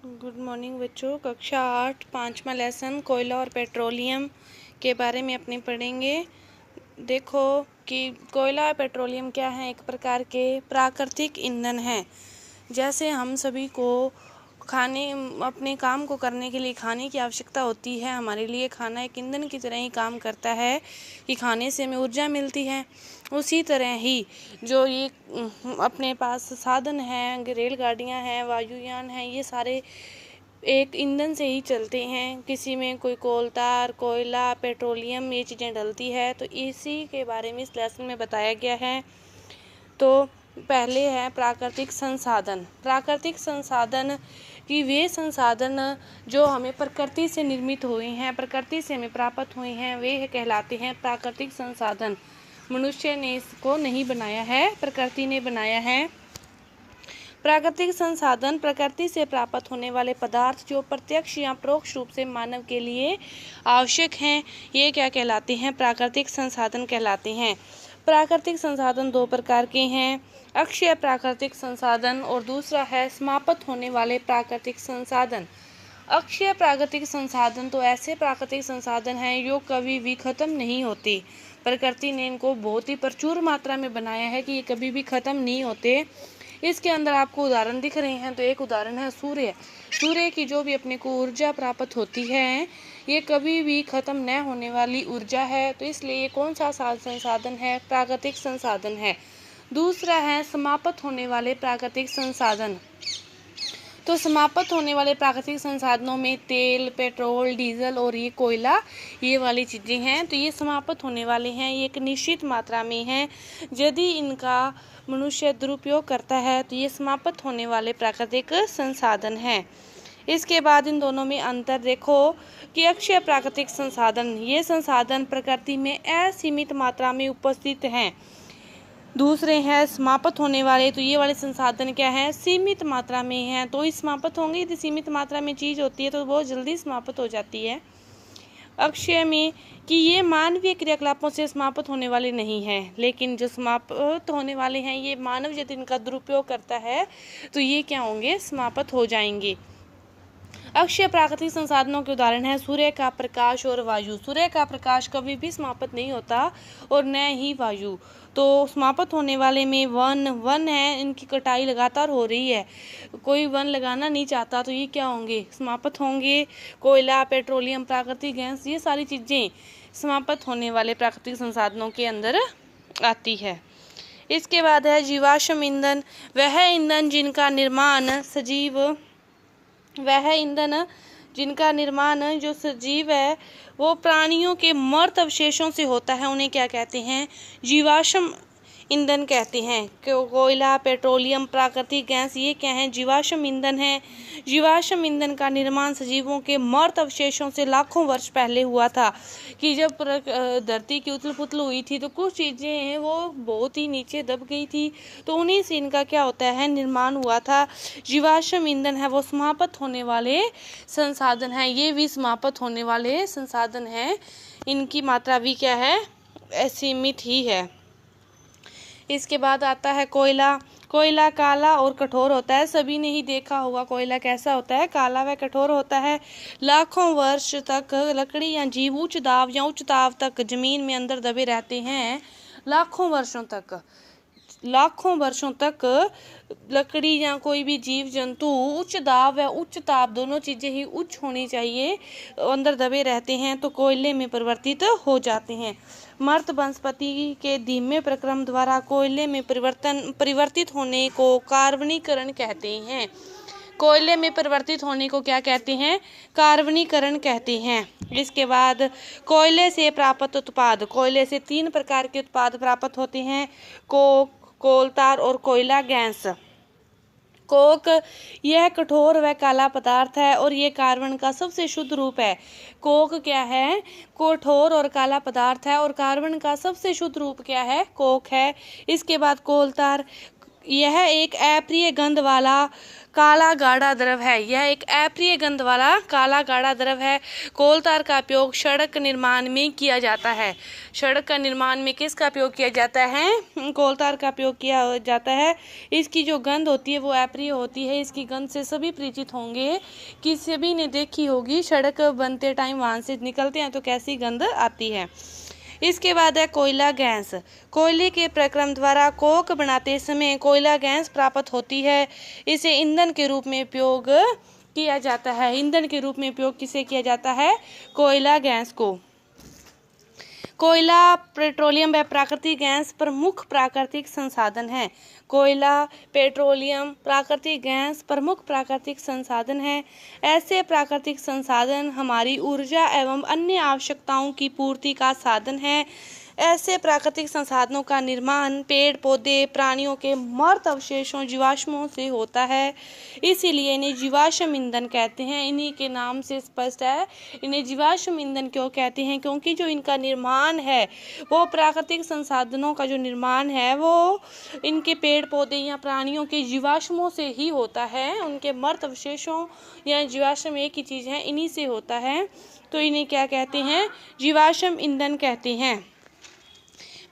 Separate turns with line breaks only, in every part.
Good morning बच्चों। कक्षा 8 पाँचवा लेसन कोयला और पेट्रोलियम के बारे में अपने पढ़ेंगे। देखो कि कोयला और पेट्रोलियम क्या है, एक प्रकार के प्राकृतिक ईंधन हैं। जैसे हम सभी को अपने काम को करने के लिए खाने की आवश्यकता होती है, हमारे लिए खाना एक ईंधन की तरह ही काम करता है कि खाने से हमें ऊर्जा मिलती है। उसी तरह ही जो ये अपने पास साधन हैं, रेलगाड़ियां हैं, वायुयान हैं, ये सारे एक ईंधन से ही चलते हैं। किसी में कोई कोलतार, कोयला, पेट्रोलियम ये चीज़ें डलती है, तो इसी के बारे में इस लेसन में बताया गया है। तो पहले है प्राकृतिक संसाधन। प्राकृतिक संसाधन कि वे संसाधन जो हमें प्रकृति से निर्मित हुए हैं, प्रकृति से हमें प्राप्त हुए हैं, वे कहलाते हैं प्राकृतिक संसाधन। मनुष्य ने इसको नहीं बनाया है, प्रकृति ने बनाया है। प्राकृतिक संसाधन प्रकृति से प्राप्त होने वाले पदार्थ जो प्रत्यक्ष या परोक्ष रूप से मानव के लिए आवश्यक हैं, ये क्या कहलाते हैं? प्राकृतिक संसाधन कहलाते हैं। प्राकृतिक संसाधन दो प्रकार के हैं, अक्षय प्राकृतिक संसाधन और दूसरा है समाप्त होने वाले प्राकृतिक संसाधन। अक्षय प्राकृतिक संसाधन तो ऐसे प्राकृतिक संसाधन हैं जो कभी भी खत्म नहीं होते। प्रकृति ने इनको बहुत ही प्रचुर मात्रा में बनाया है कि ये कभी भी खत्म नहीं होते। इसके अंदर आपको उदाहरण दिख रहे हैं, तो एक उदाहरण है सूर्य। सूर्य की जो भी अपने को ऊर्जा प्राप्त होती है, ये कभी भी खत्म न होने वाली ऊर्जा है। तो इसलिए ये कौन सा संसाधन है? प्राकृतिक संसाधन है। दूसरा है समाप्त होने वाले प्राकृतिक संसाधन। तो समाप्त होने वाले प्राकृतिक संसाधनों में तेल, पेट्रोल, डीजल और ये कोयला, ये वाली चीज़ें हैं। तो ये समाप्त होने वाले हैं, ये एक निश्चित मात्रा में हैं। यदि इनका मनुष्य दुरुपयोग करता है तो ये समाप्त होने वाले प्राकृतिक संसाधन हैं। इसके बाद इन दोनों में अंतर देखो कि अक्षय प्राकृतिक संसाधन, ये संसाधन प्रकृति में असीमित मात्रा में उपस्थित हैं। दूसरे हैं समाप्त होने वाले, तो ये वाले संसाधन क्या है? सीमित मात्रा में हैं। तो इस समाप्त होंगे, यदि सीमित मात्रा में चीज़ होती है तो बहुत जल्दी समाप्त हो जाती है। अक्षय में कि ये मानवीय क्रियाकलापों से समाप्त होने वाले नहीं हैं, लेकिन जो समाप्त होने वाले हैं ये मानव यदि इनका दुरुपयोग करता है तो ये क्या होंगे? समाप्त हो जाएंगे। अक्षय प्राकृतिक संसाधनों के उदाहरण है सूर्य का प्रकाश और वायु। सूर्य का प्रकाश कभी भी समाप्त नहीं होता और न ही वायु। तो समाप्त होने वाले में वन है, इनकी कटाई लगातार हो रही है, कोई वन लगाना नहीं चाहता, तो ये क्या होंगे? समाप्त होंगे। कोयला, पेट्रोलियम, प्राकृतिक गैस, ये सारी चीज़ें समाप्त होने वाले प्राकृतिक संसाधनों के अंदर आती है। इसके बाद है जीवाश्म ईंधन। वह ईंधन जिनका निर्माण जो सजीव है वो प्राणियों के मृत अवशेषों से होता है, उन्हें क्या कहते हैं? जीवाश्म ईंधन कहते हैं। कोयला, पेट्रोलियम, प्राकृतिक गैस, ये क्या है? जीवाश्म ईंधन है। जीवाश्म ईंधन का निर्माण सजीवों के मृत अवशेषों से लाखों वर्ष पहले हुआ था। कि जब धरती की उथल पुथल हुई थी तो कुछ चीज़ें हैं वो बहुत ही नीचे दब गई थी, तो उन्हीं से इनका क्या होता है? निर्माण हुआ था। जीवाश्म ईंधन है वो समाप्त होने वाले संसाधन हैं, ये भी समाप्त होने वाले संसाधन हैं। इनकी मात्रा भी क्या है? असीमित ही है। इसके बाद आता है कोयला। कोयला काला और कठोर होता है। सभी ने ही देखा होगा कोयला कैसा होता है, काला व कठोर होता है। लाखों वर्ष तक लकड़ी या जीव उच्च दाब तक जमीन में अंदर दबे रहते हैं। लाखों वर्षों तक लकड़ी या कोई भी जीव जंतु उच्च दाब व उच्च ताप, दोनों चीज़ें ही उच्च होनी चाहिए, अंदर दबे रहते हैं तो कोयले में परिवर्तित हो जाते हैं। मर्त वनस्पति के धीमे प्रक्रम द्वारा कोयले में परिवर्तित होने को कार्बनीकरण कहते हैं। कोयले में परिवर्तित होने को क्या कहते हैं? कार्बनीकरण कहते हैं। इसके बाद कोयले से प्राप्त उत्पाद। कोयले से 3 प्रकार के उत्पाद प्राप्त होते हैं, कोक, कोलतार और कोयला गैस। कोक यह कठोर व काला पदार्थ है और ये कार्बन का सबसे शुद्ध रूप है। कोक क्या है? कठोर और काला पदार्थ है और कार्बन का सबसे शुद्ध रूप क्या है? कोक है। इसके बाद कोलतार, यह एक अप्रिय गंध वाला काला गाढ़ा द्रव है। यह एक अप्रिय गंध वाला काला गाढ़ा द्रव है। कोलतार का उपयोग सड़क निर्माण में किया जाता है। सड़क का निर्माण में किसका उपयोग किया जाता है? कोलतार का उपयोग किया जाता है। इसकी जो गंध होती है वो अप्रिय होती है। इसकी गंध से सभी परिचित होंगे कि सभी ने देखी होगी, सड़क बनते टाइम वहां से निकलते हैं तो कैसी गंध आती है। इसके बाद है कोयला गैस। कोयले के प्रक्रम द्वारा कोक बनाते समय कोयला गैस प्राप्त होती है। इसे ईंधन के रूप में उपयोग किया जाता है। ईंधन के रूप में उपयोग किसे किया जाता है? कोयला गैस को। कोयला, पेट्रोलियम व प्राकृतिक गैस प्रमुख प्राकृतिक संसाधन है। कोयला, पेट्रोलियम, प्राकृतिक गैस प्रमुख प्राकृतिक संसाधन है। ऐसे प्राकृतिक संसाधन हमारी ऊर्जा एवं अन्य आवश्यकताओं की पूर्ति का साधन है। ऐसे प्राकृतिक संसाधनों का निर्माण पेड़ पौधे, प्राणियों के मृत अवशेषों, जीवाश्मों से होता है। इसीलिए इन्हें जीवाश्म ईंधन कहते हैं। इन्हीं के नाम से स्पष्ट है इन्हें जीवाश्म ईंधन क्यों कहते हैं, क्योंकि जो इनका निर्माण है वो प्राकृतिक संसाधनों का जो निर्माण है वो इनके पेड़ पौधे या प्राणियों के जीवाश्मों से ही होता है। उनके मृत अवशेषों या जीवाश्म एक ही चीज़ है, इन्हीं से होता है। तो इन्हें क्या कहते हैं? जीवाश्म ईंधन कहते हैं।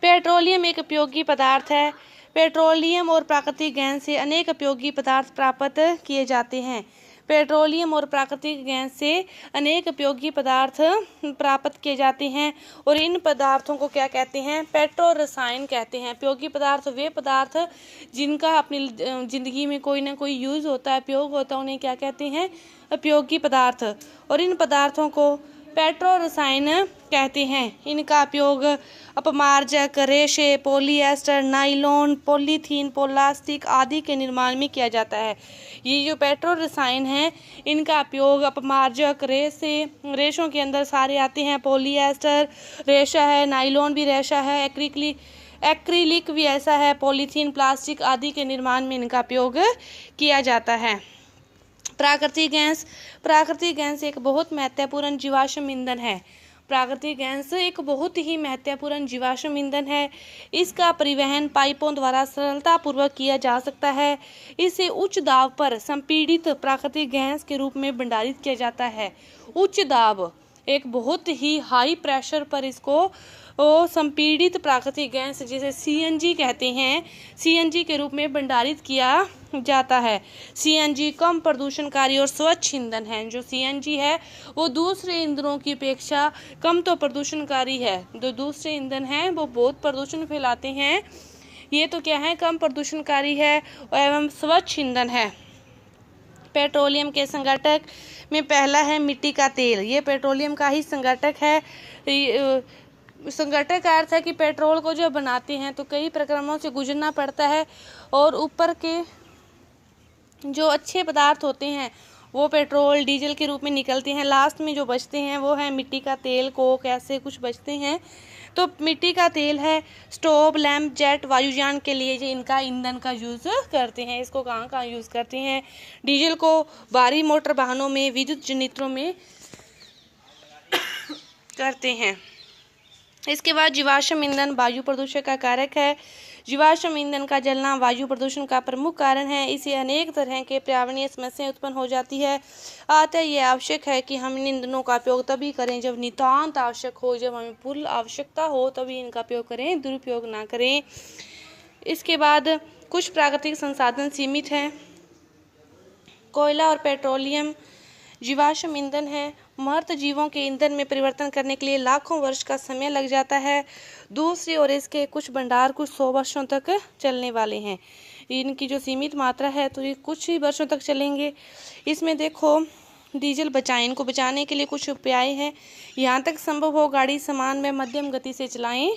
पेट्रोलियम एक उपयोगी पदार्थ है। पेट्रोलियम और प्राकृतिक गैस से अनेक उपयोगी पदार्थ प्राप्त किए जाते हैं। पेट्रोलियम और प्राकृतिक गैस से अनेक उपयोगी पदार्थ प्राप्त किए जाते हैं और इन पदार्थों को क्या कहते हैं? पेट्रो रसायन कहते हैं। उपयोगी पदार्थ वे पदार्थ जिनका अपनी जिंदगी में कोई ना कोई यूज होता है, उपयोग होता है, उन्हें क्या कहते हैं? उपयोगी पदार्थ। और इन पदार्थों को पेट्रो रसायन कहते हैं। इनका उपयोग अपमार्जक, रेशे, पॉलीएस्टर, नाइलॉन, पॉलीथीन, प्लास्टिक आदि के निर्माण में किया जाता है। ये जो पेट्रो रसायन हैं इनका उपयोग अपमार्जक, रेशों के अंदर सारे आते हैं। पॉलीएस्टर रेशा है, नाइलॉन भी रेशा है, एक्रिलिक भी ऐसा है, पॉलीथीन, प्लास्टिक आदि के निर्माण में इनका उपयोग किया जाता है। प्राकृतिक गैस एक बहुत महत्वपूर्ण जीवाश्म ईंधन है। प्राकृतिक गैस एक बहुत ही महत्वपूर्ण जीवाश्म ईंधन है। इसका परिवहन पाइपों द्वारा सरलतापूर्वक किया जा सकता है। इसे उच्च दाब पर संपीड़ित प्राकृतिक गैस के रूप में भंडारित किया जाता है। उच्च दाब, एक बहुत ही हाई प्रेशर पर इसको संपीड़ित प्राकृतिक गैस जिसे सीएनजी कहते हैं, सीएनजी के रूप में भंडारित किया जाता है। सीएनजी कम प्रदूषणकारी और स्वच्छ ईंधन है। जो सीएनजी है वो दूसरे ईंधनों की अपेक्षा कम तो प्रदूषणकारी है। जो दूसरे ईंधन हैं वो बहुत प्रदूषण फैलाते हैं, ये तो क्या है? कम प्रदूषणकारी है एवं स्वच्छ ईंधन है। पेट्रोलियम के संघटक में पहला है मिट्टी का तेल। ये पेट्रोलियम का ही संघटक है। संघटक का अर्थ है कि पेट्रोल को जब बनाते हैं तो कई प्रक्रमों से गुजरना पड़ता है और ऊपर के जो अच्छे पदार्थ होते हैं वो पेट्रोल, डीजल के रूप में निकलते हैं। लास्ट में जो बचते हैं वो है मिट्टी का तेल, कोक, ऐसे कुछ बचते हैं। तो मिट्टी का तेल है स्टोव, लैंप, जेट, वायुयान के लिए ये इनका ईंधन का यूज़ करते हैं। इसको कहाँ यूज़ करते हैं? डीजल को भारी मोटर वाहनों में, विद्युत जनरेटरों में करते हैं। इसके बाद जीवाश्म ईंधन वायु प्रदूषण का कारक है। जीवाश्म ईंधन का जलना वायु प्रदूषण का प्रमुख कारण है। इससे अनेक तरह के पर्यावरणीय समस्याएं उत्पन्न हो जाती है। अतः यह आवश्यक है कि हम इन ईंधनों का उपयोग तभी करें जब नितांत आवश्यक हो, जब हमें पूर्ण आवश्यकता हो तभी इनका उपयोग करें, दुरुपयोग ना करें। इसके बाद कुछ प्राकृतिक संसाधन सीमित हैं। कोयला और पेट्रोलियम जीवाश्म ईंधन है। मृत जीवों के ईंधन में परिवर्तन करने के लिए लाखों वर्ष का समय लग जाता है। दूसरी ओर इसके कुछ भंडार कुछ 100 वर्षों तक चलने वाले हैं। इनकी जो सीमित मात्रा है तो ये कुछ ही वर्षों तक चलेंगे। इसमें देखो डीजल बचाएं, इनको बचाने के लिए कुछ उपाय हैं। यहाँ तक संभव हो गाड़ी सामान में मध्यम गति से चलाएं,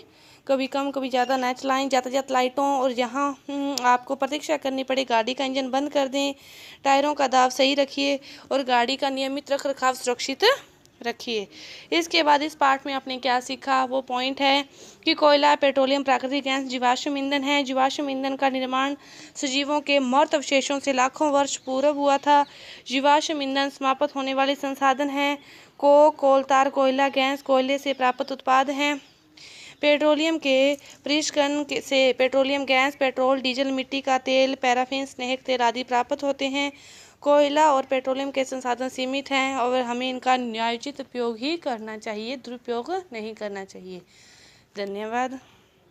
कभी कम कभी ज़्यादा ना चलाएं। यातायात लाइटों और जहाँ आपको प्रतीक्षा करनी पड़े गाड़ी का इंजन बंद कर दें। टायरों का दाब सही रखिए और गाड़ी का नियमित रख रखाव सुरक्षित रखिए। इसके बाद इस पार्ट में आपने क्या सीखा वो पॉइंट है कि कोयला, पेट्रोलियम, प्राकृतिक गैस जीवाश्म ईंधन है। जीवाश्म ईंधन का निर्माण सजीवों के मृत अवशेषों से लाखों वर्ष पूर्व हुआ था। जीवाश्म ईंधन समाप्त होने वाले संसाधन हैं। कोल, तार, कोयला, गैस कोयले से प्राप्त उत्पाद हैं। पेट्रोलियम के परिष्करण से पेट्रोलियम गैस, पेट्रोल, डीजल, मिट्टी का तेल, पैराफिन, स्नेहक तेल आदि प्राप्त होते हैं। कोयला और पेट्रोलियम के संसाधन सीमित हैं और हमें इनका न्यायोचित उपयोग ही करना चाहिए, दुरुपयोग नहीं करना चाहिए। धन्यवाद।